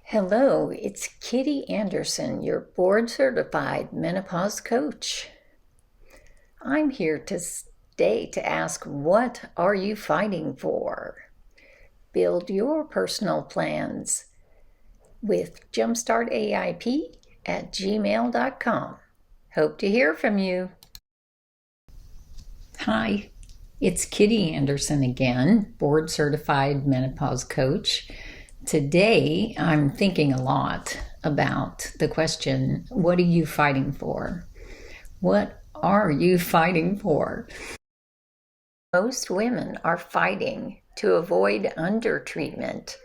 Hello, it's Kitty Anderson, your board-certified menopause coach. I'm here today to ask, what are you fighting for? Build your personal plans with jumpstartaip@gmail.com. Hope to hear from you. Hi, it's Kitty Anderson again, board-certified menopause coach. Today, I'm thinking a lot about the question, what are you fighting for? What are you fighting for? Most women are fighting to avoid undertreatment,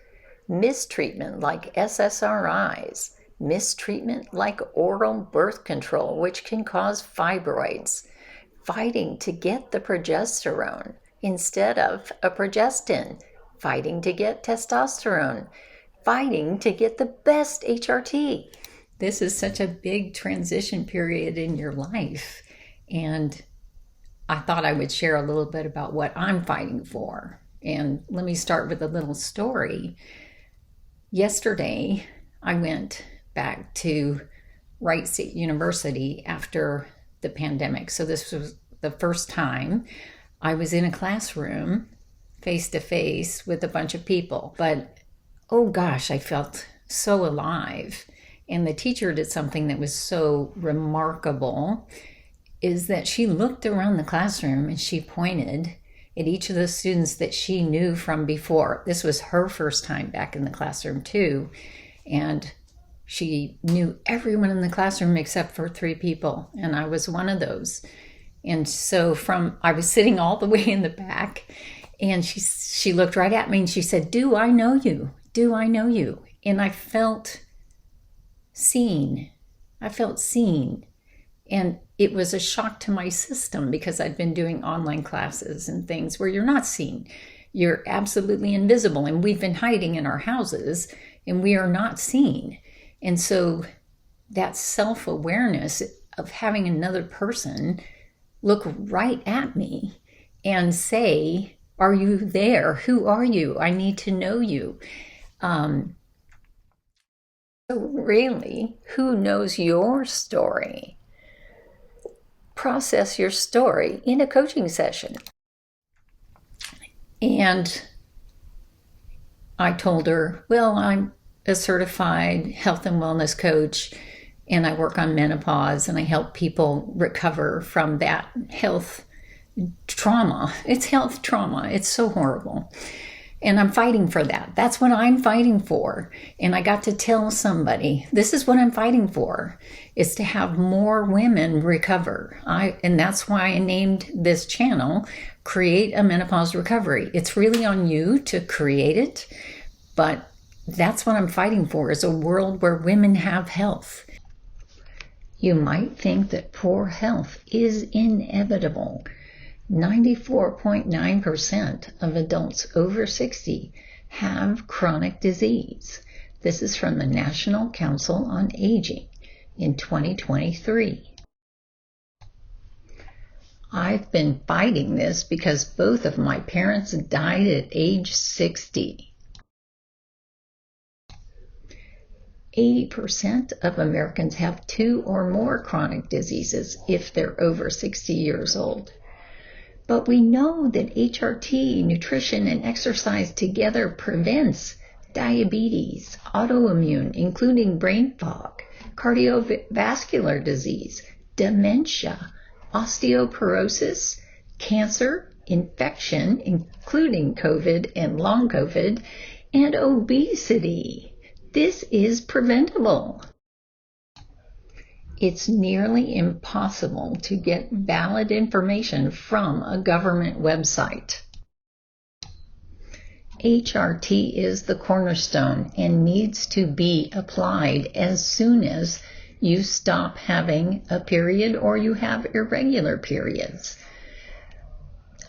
mistreatment like SSRIs, mistreatment like oral birth control, which can cause fibroids, fighting to get the progesterone instead of a progestin, fighting to get testosterone, fighting to get the best HRT. This is such a big transition period in your life. And I thought I would share a little bit about what I'm fighting for. And let me start with a little story. Yesterday, I went back to Wright State University after the pandemic. So this was the first time I was in a classroom face-to-face with a bunch of people. But, oh gosh, I felt so alive. And the teacher did something that was so remarkable, is that she looked around the classroom and she pointed at each of the students that she knew from before. This was her first time back in the classroom too. And she knew everyone in the classroom except for 3 people. And I was one of those. And so I was sitting all the way in the back, and she looked right at me and she said, "Do I know you? Do I know you?" And I felt seen. And it was a shock to my system because I'd been doing online classes and things where you're not seen. You're absolutely invisible, and we've been hiding in our houses and we are not seen. And so that self-awareness of having another person look right at me and say, "Are you there? Who are you? I need to know you." So really, who knows your story? Process your story in a coaching session. And I told her, well, I'm a certified health and wellness coach, and I work on menopause, and I help people recover from that health trauma. It's health trauma. It's so horrible. And I'm fighting for that. That's what I'm fighting for. And I got to tell somebody, this is what I'm fighting for, is to have more women recover. And that's why I named this channel, Create a Menopause Recovery. It's really on you to create it, but that's what I'm fighting for, is a world where women have health. You might think that poor health is inevitable. 94.9% of adults over 60 have chronic disease. This is from the National Council on Aging in 2023. I've been fighting this because both of my parents died at age 60. 80% of Americans have 2 or more chronic diseases if they're over 60 years old. But we know that HRT, nutrition, and exercise together prevents diabetes, autoimmune, including brain fog, cardiovascular disease, dementia, osteoporosis, cancer, infection, including COVID and long COVID, and obesity. This is preventable. It's nearly impossible to get valid information from a government website. HRT is the cornerstone and needs to be applied as soon as you stop having a period or you have irregular periods.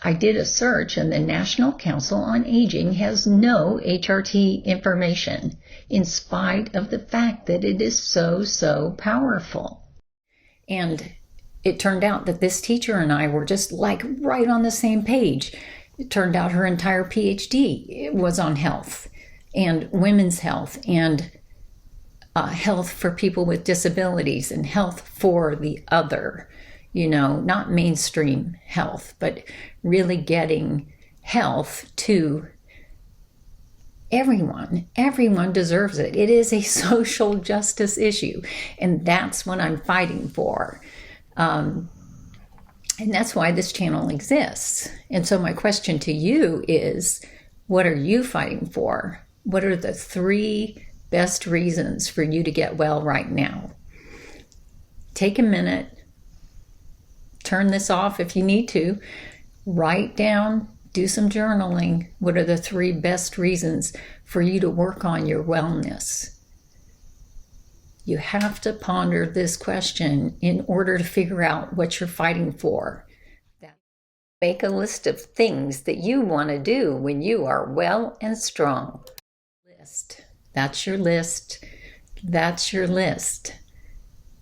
I did a search, and the National Council on Aging has no HRT information, in spite of the fact that it is so powerful. And it turned out that this teacher and I were just like right on the same page. It turned out her entire PhD was on health and women's health and health for people with disabilities and health for the other, not mainstream health, but really getting health to everyone. Everyone deserves it. It is a social justice issue, and that's what I'm fighting for. And that's why this channel exists. And so my question to you is, what are you fighting for? What are the 3 best reasons for you to get well right now? Take a minute, turn this off if you need to, write down, do some journaling. What are the 3 best reasons for you to work on your wellness? You have to ponder this question in order to figure out what you're fighting for. Make a list of things that you want to do when you are well and strong. That's your list. That's your list.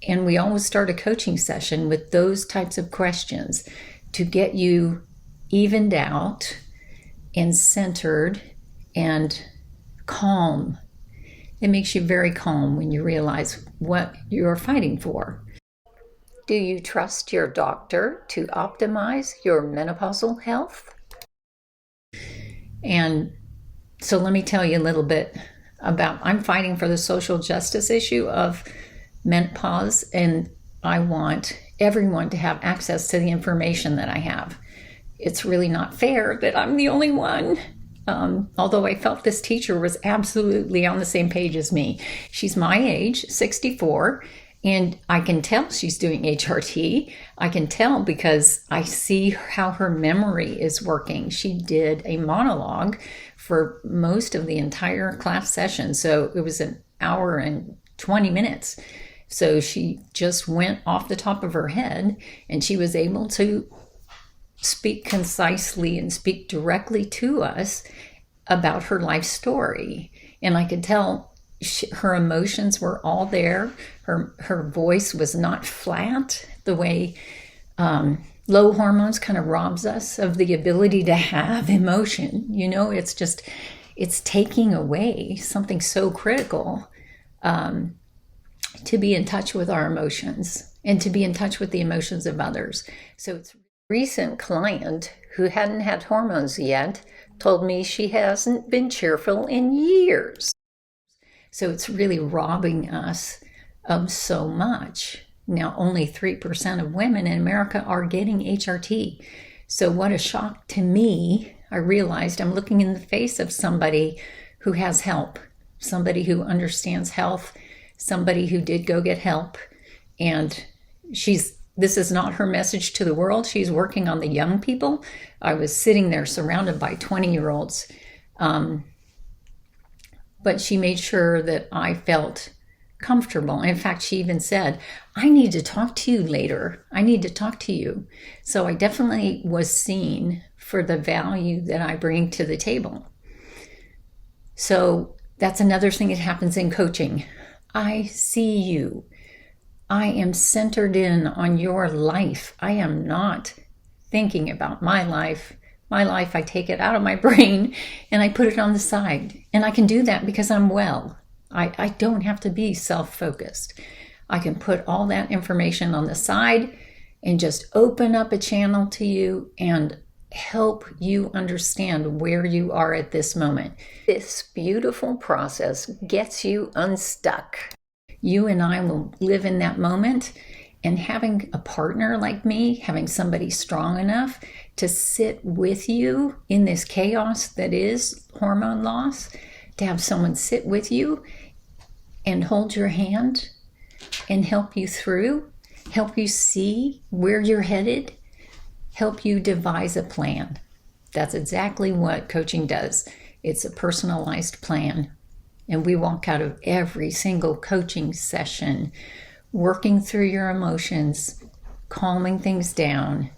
And we always start a coaching session with those types of questions to get you evened out and centered and calm. It makes you very calm when you realize what you're fighting for. Do you trust your doctor to optimize your menopausal health? And so let me tell you a little bit about, I'm fighting for the social justice issue of menopause, and I want everyone to have access to the information that I have. It's really not fair that I'm the only one. Although I felt this teacher was absolutely on the same page as me. She's my age, 64, and I can tell she's doing HRT. I can tell because I see how her memory is working. She did a monologue for most of the entire class session. So it was an hour and 20 minutes. So she just went off the top of her head, and she was able to speak concisely and speak directly to us about her life story. And I could tell her emotions were all there. Her voice was not flat the way low hormones kind of robs us of the ability to have emotion. It's taking away something so critical, to be in touch with our emotions and to be in touch with the emotions of others. So it's recent client who hadn't had hormones yet told me she hasn't been cheerful in years. So it's really robbing us of so much. Now, only 3% of women in America are getting HRT. So what a shock to me. I realized I'm looking in the face of somebody who has help, somebody who understands health, somebody who did go get help. And this is not her message to the world. She's working on the young people. I was sitting there surrounded by 20-year-olds. But she made sure that I felt comfortable. In fact, she even said, I need to talk to you later. I need to talk to you. So I definitely was seen for the value that I bring to the table. So that's another thing that happens in coaching. I see you. I am centered in on your life. I am not thinking about my life. My life, I take it out of my brain and I put it on the side. And I can do that because I'm well. I don't have to be self-focused. I can put all that information on the side and just open up a channel to you and help you understand where you are at this moment. This beautiful process gets you unstuck. You and I will live in that moment, and having a partner like me, having somebody strong enough to sit with you in this chaos that is hormone loss, to have someone sit with you and hold your hand and help you through, help you see where you're headed, help you devise a plan. That's exactly what coaching does. It's a personalized plan. And we walk out of every single coaching session working through your emotions, calming things down,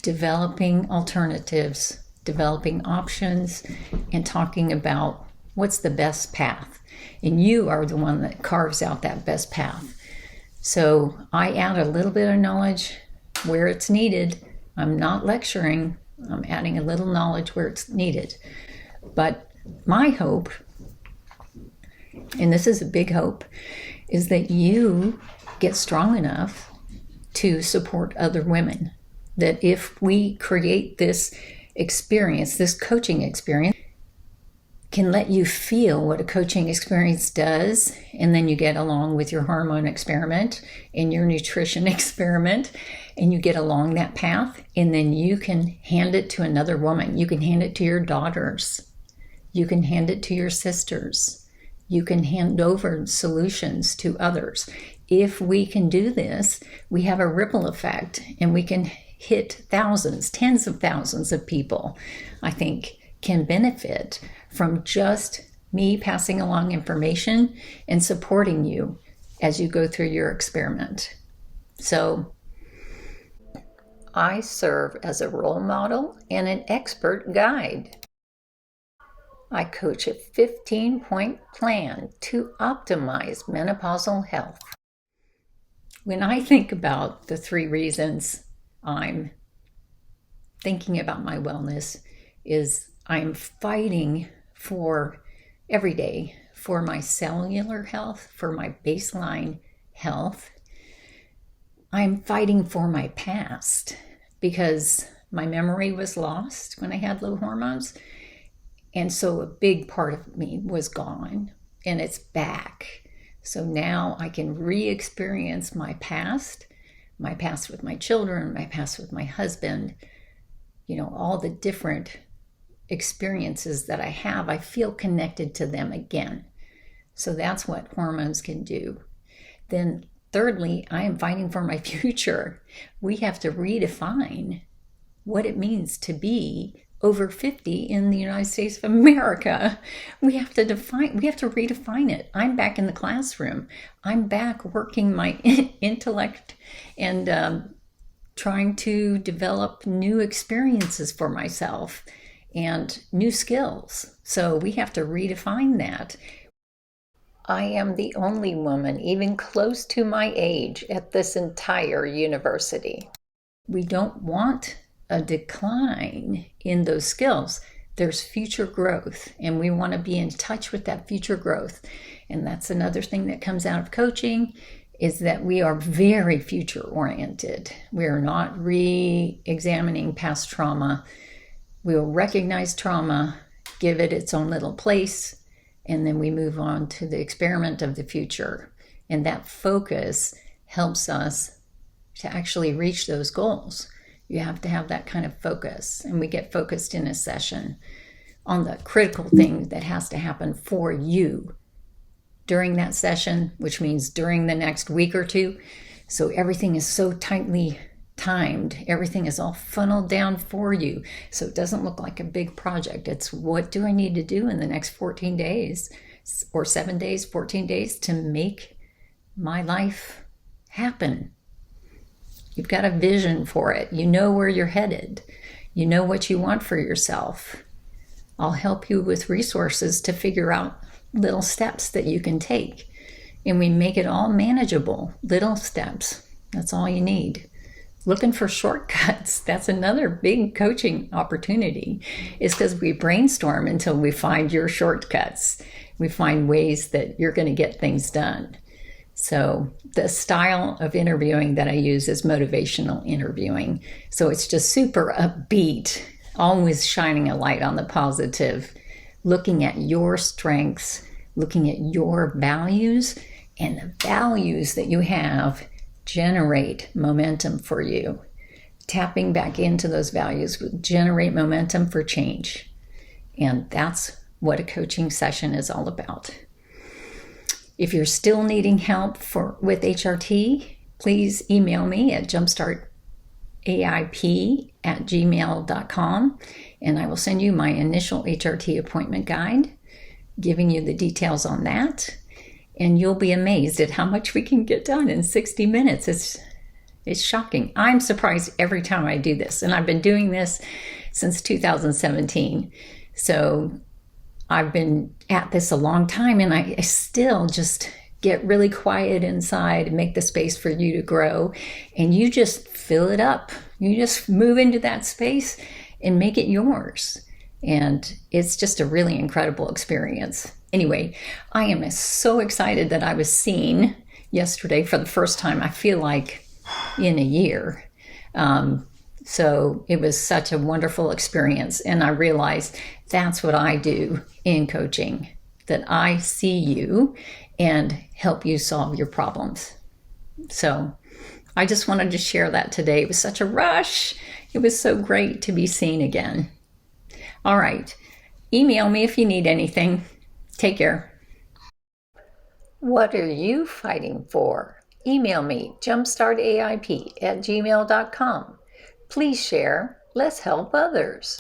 developing alternatives, developing options, and talking about what's the best path. And you are the one that carves out that best path. So I add a little bit of knowledge where it's needed. I'm not lecturing. I'm adding a little knowledge where it's needed. But my hope and this is a big hope, is that you get strong enough to support other women. That if we create this experience, this coaching experience, can let you feel what a coaching experience does, and then you get along with your hormone experiment and your nutrition experiment, and you get along that path, and then you can hand it to another woman. You can hand it to your daughters. You can hand it to your sisters. You can hand over solutions to others. If we can do this, we have a ripple effect, and we can hit thousands, tens of thousands of people, I think, can benefit from just me passing along information and supporting you as you go through your experiment. So I serve as a role model and an expert guide. I coach a 15-point plan to optimize menopausal health. When I think about the 3 reasons I'm thinking about my wellness, is I'm fighting for every day for my cellular health, for my baseline health. I'm fighting for my past because my memory was lost when I had low hormones. And so a big part of me was gone, and it's back. So now I can re-experience my past with my children, my past with my husband, all the different experiences that I have. I feel connected to them again. So that's what hormones can do. Then thirdly, I am fighting for my future. We have to redefine what it means to be over 50 in the United States of America. We have to redefine it. I'm back in the classroom. I'm back working my intellect and trying to develop new experiences for myself and new skills. So we have to redefine that. I am the only woman even close to my age at this entire university. We don't want a decline in those skills. There's future growth, and we want to be in touch with that future growth. And that's another thing that comes out of coaching, is that we are very future oriented. We are not re-examining past trauma. We will recognize trauma, give it its own little place, and then we move on to the experiment of the future. And that focus helps us to actually reach those goals. You have to have that kind of focus, and we get focused in a session on the critical thing that has to happen for you during that session, which means during the next week or two. So everything is so tightly timed. Everything is all funneled down for you. So it doesn't look like a big project. It's, what do I need to do in the next 14 days or 7 days, 14 days to make my life happen? You've got a vision for it. You know where you're headed. You know what you want for yourself. I'll help you with resources to figure out little steps that you can take. And we make it all manageable. Little steps. That's all you need. Looking for shortcuts. That's another big coaching opportunity, is because we brainstorm until we find your shortcuts. We find ways that you're going to get things done. So the style of interviewing that I use is motivational interviewing. So it's just super upbeat, always shining a light on the positive, looking at your strengths, looking at your values, and the values that you have generate momentum for you. Tapping back into those values will generate momentum for change. And that's what a coaching session is all about. If you're still needing help with HRT, please email me at jumpstartaip@gmail.com, and I will send you my initial HRT appointment guide, giving you the details on that. And you'll be amazed at how much we can get done in 60 minutes. It's shocking. I'm surprised every time I do this. And I've been doing this since 2017. So I've been at this a long time, and I still just get really quiet inside and make the space for you to grow. And you just fill it up. You just move into that space and make it yours. And it's just a really incredible experience. Anyway, I am so excited that I was seen yesterday for the first time, I feel like, in a year. So it was such a wonderful experience. And I realized that's what I do in coaching, that I see you and help you solve your problems. So I just wanted to share that today. It was such a rush. It was so great to be seen again. All right. Email me if you need anything. Take care. What are you fighting for? Email me, jumpstartaip@gmail.com. Please share. Let's help others.